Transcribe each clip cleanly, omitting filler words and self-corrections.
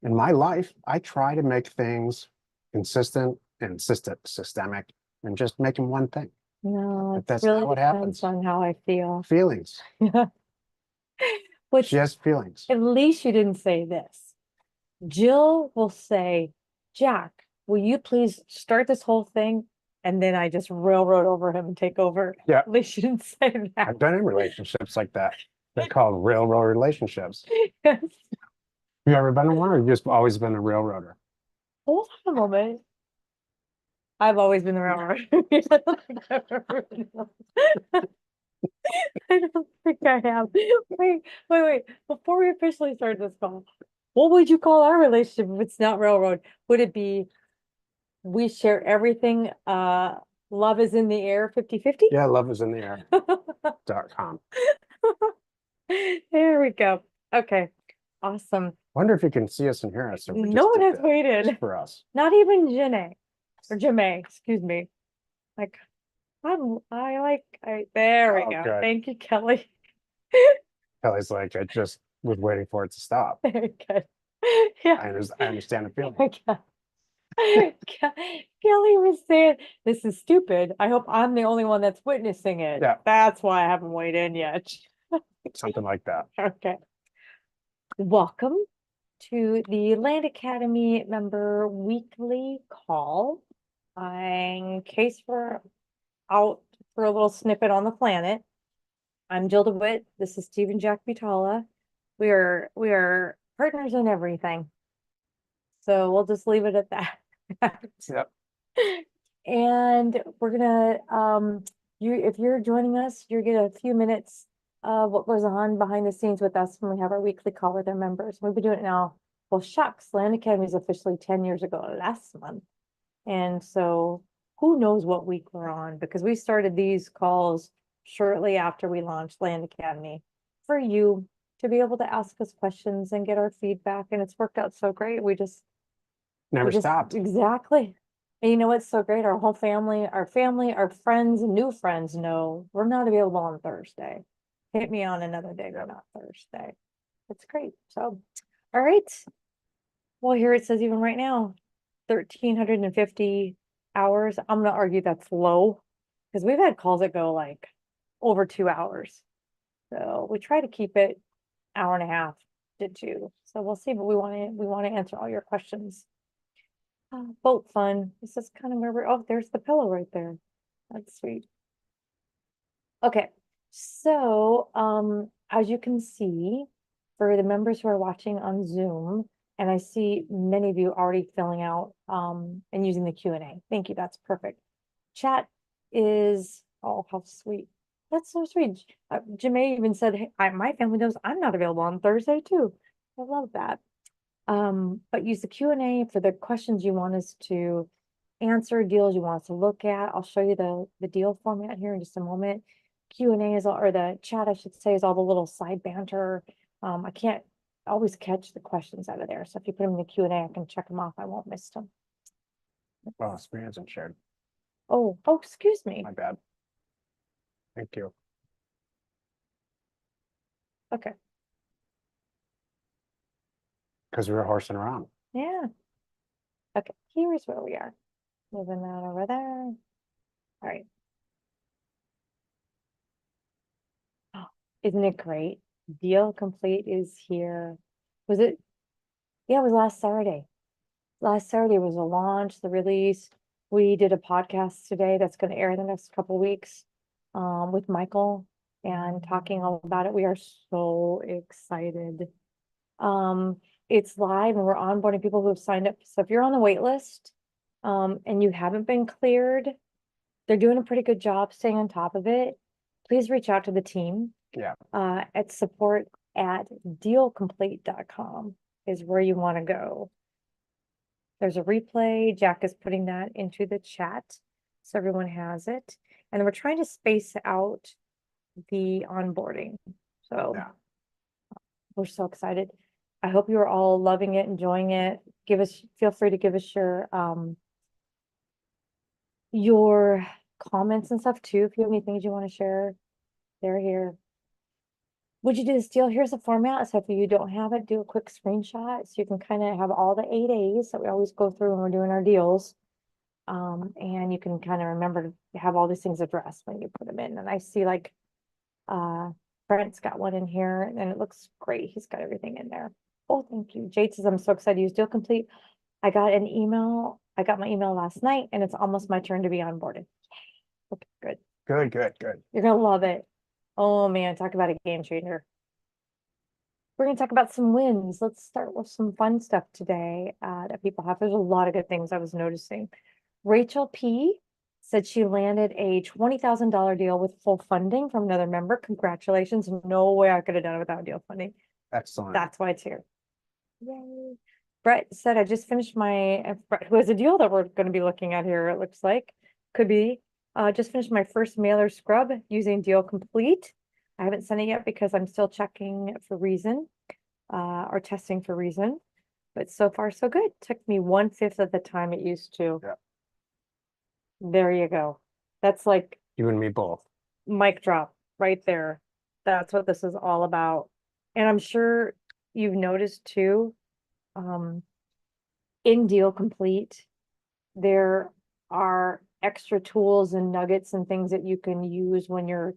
in my life, I try to make things consistent and systemic and just make them one thing. No, But it that's really not what depends happens. on how I feel. Feelings, Which just feelings. at least you didn't say this. Jill will say, Jack, will you please start this whole thing? And then I just railroad over him and take over. Yeah, At least you didn't say that. I've been in relationships like that. They're called railroad relationships. Yes. You ever been in one, or you just always been a railroader? Hold on a moment. I've always been the railroad. I don't think I have. Wait. Before we officially start this call, what would you call our relationship if it's not railroad? Would it be we share everything, love is in the air 50-50? Yeah, love is in the air.com. There we go. Okay. Awesome. Wonder if you can see us and hear us if we No just one did has that waited. just for us. Not even Janae or Jamae, excuse me. Like there we Oh, go. good. Thank you, Kelly. Kelly's like, I just was waiting for it to stop. Very good. Yeah. I understand the feeling. Kelly was saying, this is stupid. I hope I'm the only one that's witnessing it. Yeah. That's why I haven't weighed in yet. Something like that. Okay. Welcome to the Land Academy member weekly call. In case we're out for a little snippet on the planet, I'm Jill DeWitt. This is Stephen Jack Butala. We are partners in everything. So we'll just leave it at that. Yep. And we're gonna if you're joining us, you get a few minutes of what goes on behind the scenes with us when we have our weekly call with our members. We've been doing it now. Well, shucks, Land Academy is officially 10 years ago last month. And so who knows what week we're on, because we started these calls shortly after we launched Land Academy for you to be able to ask us questions and get our feedback. And it's worked out so great. Never stopped. Exactly. And you know what's so great? Our whole family, our friends, and new friends know we're not available on Thursday. Hit me on another day, but not Thursday. It's great. So, all right. Well, here it says even right now, 1,350 hours. I'm gonna argue that's low because we've had calls that go like over 2 hours. So we try to keep it hour and a half to 2. So we'll see, but we want to answer all your questions. Boat fun. This is kind of where we're, oh, there's the pillow right there. That's sweet. Okay. So, as you can see, for the members who are watching on Zoom, and I see many of you already filling out, and using the Q&A. Thank you. That's perfect. Chat is, oh, how sweet. That's so sweet. Jamae even said, hey, my family knows I'm not available on Thursday too. I love that. But use the Q&A for the questions you want us to answer, deals you want us to look at. I'll show you the deal format here in just a moment. Q&A is all, or the chat, I should say, is all the little side banter. I can't always catch the questions out of there. So if you put them in the Q&A, I can check them off. I won't miss them. Well, screen isn't shared. Oh, excuse me. My bad. Thank you. Okay. Because we were horsing around. Yeah. Okay, here's where we are. Moving that over there. All right. Oh, isn't it great? Deal complete is here. Was it? Yeah, it was last Saturday. Last Saturday was the launch, the release. We did a podcast today that's going to air in the next couple weeks, with Michael and talking all about it. We are so excited. It's live and we're onboarding people who have signed up. So if you're on the wait list, and you haven't been cleared, they're doing a pretty good job staying on top of it. Please reach out to the team. Yeah. At support@dealcomplete.com is where you want to go. There's a replay. Jack is putting that into the chat so everyone has it. And we're trying to space out the onboarding. So Yeah. we're so excited. I hope you are all loving it, enjoying it. Feel free to give us your comments and stuff too. If you have any things you want to share, they're here. would you do this deal? Here's the format. So if you don't have it, do a quick screenshot. So you can kind of have all the 8 A's that we always go through when we're doing our deals. And you can kind of remember to have all these things addressed when you put them in. And I see like, Brent's got one in here and it looks great. He's got everything in there. Oh, thank you. Jade says, I'm so excited to use Deal Complete. I got an email. I got my email last night and it's almost my turn to be onboarded. Okay, good. Good, good, good. You're gonna love it. Oh man, talk about a game changer. We're gonna talk about some wins. Let's start with some fun stuff today that people have. There's a lot of good things I was noticing. Rachel P said she landed a $20,000 deal with full funding from another member. Congratulations. No way I could have done it without deal funding. Excellent. That's why it's here. Yay. Brett said, I just finished my, Brett, who has a deal that we're going to be looking at here, it looks like. Could be. Just finished my first mailer scrub using Deal Complete. I haven't sent it yet because I'm still checking for reason, or testing for reason. But so far, so good. Took me 1/5 of the time it used to. Yeah. There you go. That's like You and me both. mic drop right there. That's what this is all about. And I'm sure you've noticed too, in Deal Complete, there are extra tools and nuggets and things that you can use when you're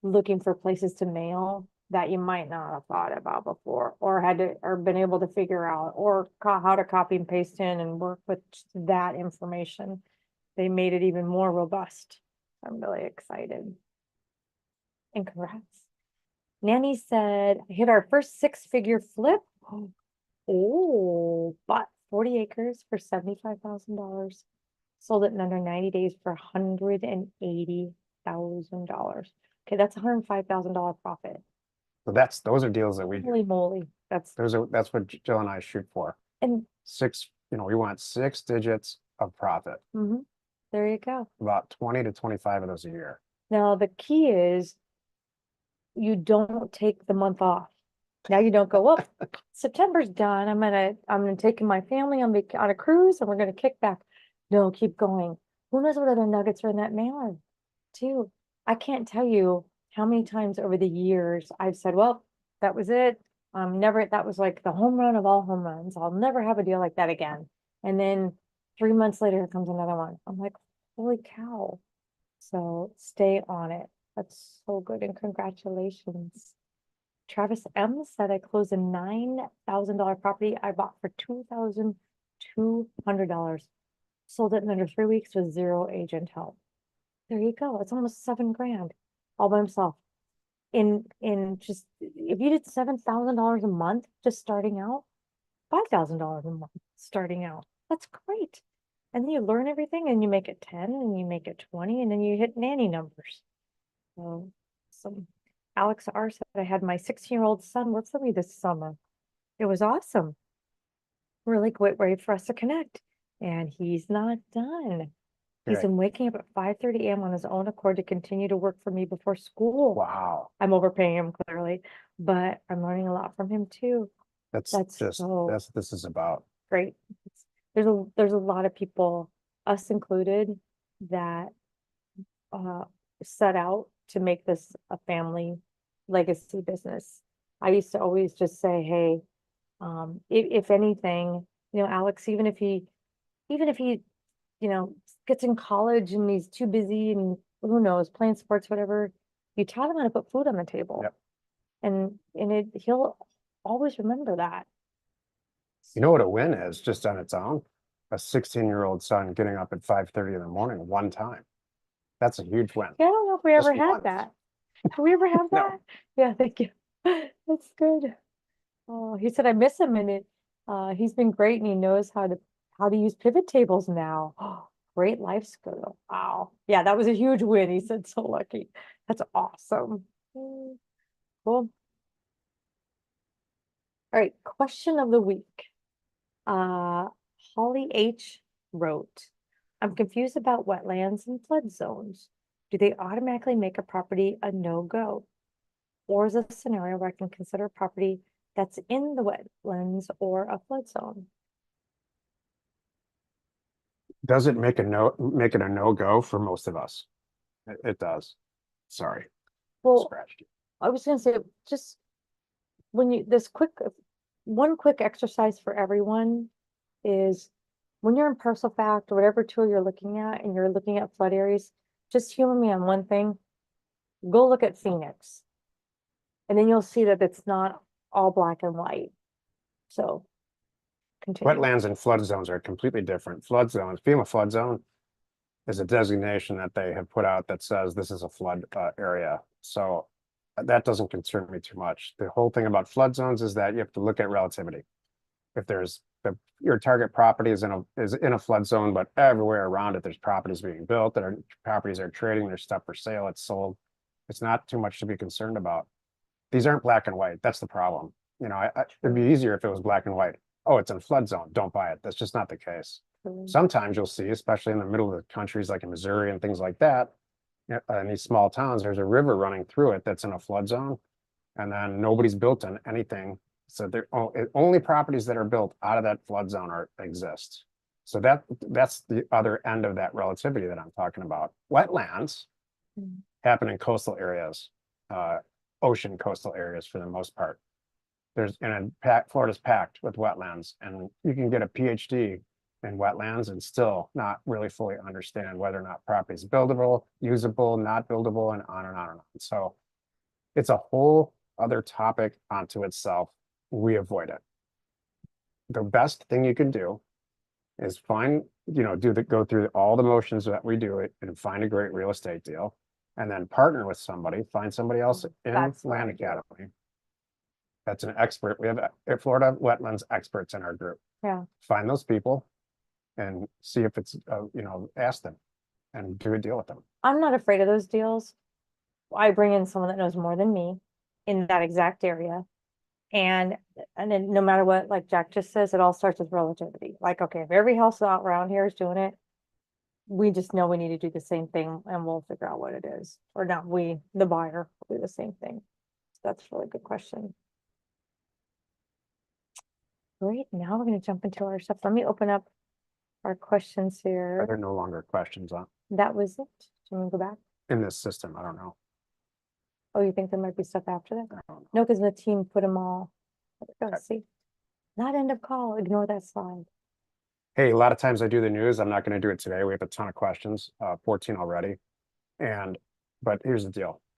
looking for places to mail that you might not have thought about before or had to or been able to figure out or how to copy and paste in and work with that information. They made it even more robust. I'm really excited. And congrats. Nanny said, hit our first 6-figure flip. Oh, bought 40 acres for $75,000. Sold it in under 90 days for $180,000. Okay, that's $105,000 profit. So those are deals that we do. Holy moly. That's That's what Jill and I shoot for. and We want 6 digits of profit, there you go. about 20 to 25 of those a year. Now the key is you don't take the month off. Now you don't go, well, September's done. I'm gonna take my family on a cruise and we're gonna kick back. No, keep going. Who knows what other nuggets are in that mailer too? I can't tell you how many times over the years I've said, well, that was it. That was like the home run of all home runs. I'll never have a deal like that again. And then 3 months later, here comes another one. I'm like, holy cow. So stay on it. That's so good. And congratulations. Travis M said I closed a $9,000 property I bought for $2,200. Sold it in under 3 weeks with 0 agent help. There you go. It's almost $7,000 all by himself. In just if you did $7,000 a month just starting out, $5,000 a month starting out. That's great. And then you learn everything and you make it 10 and you make it 20 and then you hit nanny numbers. So Alex R said I had my 16-year-old son work for me this summer. It was awesome. We're like, wait for us to connect. And he's not done. He's Okay. been waking up at 5:30 a.m. on his own accord to continue to work for me before school. Wow. I'm overpaying him clearly, but I'm learning a lot from him too. That's That's just what this is about. Great. There's a lot of people, us included, that set out to make this a family legacy business. I used to always just say, hey, if anything, Alex, even if he, gets in college and he's too busy and who knows, playing sports, whatever, you taught him how to put food on the table. Yep. And he'll always remember that. You know what a win is just on its own? A 16-year-old son getting up at 5:30 in the morning one time. That's a huge win. Yeah, I don't know if we Just ever had once. that. Have we ever had No. that? Yeah, thank you. That's good. Oh, he said I miss him and he's been great and he knows how to use pivot tables now. Oh, great life skill. Wow. Yeah, that was a huge win. He said so lucky. That's awesome. Cool. All right, question of the week. Holly H wrote, I'm confused about wetlands and flood zones. Do they automatically make a property a no-go? Or is it a scenario where I can consider a property that's in the wetlands or a flood zone? Does it make it a no-go for most of us? It does. Sorry. Well, Scratched you. I was gonna say, just when you, one quick exercise for everyone is when you're in parcel fact or whatever tool you're looking at and you're looking at flood areas, just humor me on one thing. Go look at Phoenix. And then you'll see that it's not all black and white. So continue. Wetlands and flood zones are completely different. Flood zones, FEMA flood zone is a designation that they have put out that says this is a flood area. So that doesn't concern me too much. The whole thing about flood zones is that you have to look at relativity. If there's your target property is in a flood zone, but everywhere around it, there's properties being built, there are properties are trading, there's stuff for sale, it's sold. It's not too much to be concerned about. These aren't black and white. That's the problem. You know, it'd be easier if it was black and white. Oh, it's in a flood zone. Don't buy it. That's just not the case. Sometimes you'll see, especially in the middle of the countries like in Missouri and things like that, in these small towns, there's a river running through it that's in a flood zone, and then nobody's built on anything. So they're only properties that are built out of that flood zone exist. So that's the other end of that relativity that I'm talking about. Wetlands happen in coastal areas, ocean coastal areas for the most part. Florida's packed with wetlands, and you can get a PhD in wetlands and still not really fully understand whether or not property is buildable, usable, not buildable, and on and on and on. So it's a whole other topic onto itself. We avoid it. The best thing you can do is find, go through all the motions that we do it and find a great real estate deal, and then partner with somebody, find somebody else in That's Land right. Academy that's an expert. We have Florida wetlands experts in our group. Yeah. Find those people and see if it's, ask them and do a deal with them. I'm not afraid of those deals. I bring in someone that knows more than me in that exact area. And then no matter what, like Jack just says, it all starts with relativity. Like, okay, if every house out around here is doing it, we just know we need to do the same thing and we'll figure out what it is. Or not we, the buyer, will do the same thing. So that's a really good question. Great, now we're gonna jump into our stuff. Let me open up our questions Are here. there no longer questions on That was it. Do you want to go back? in this system? I don't know. Oh, you think there might be stuff after that? I don't know. No, because the team put them all. Okay. Let's see. Not end of call, ignore that slide. Hey, a lot of times I do the news. I'm not going to do it today. We have a ton of questions, 14 already. But here's the deal.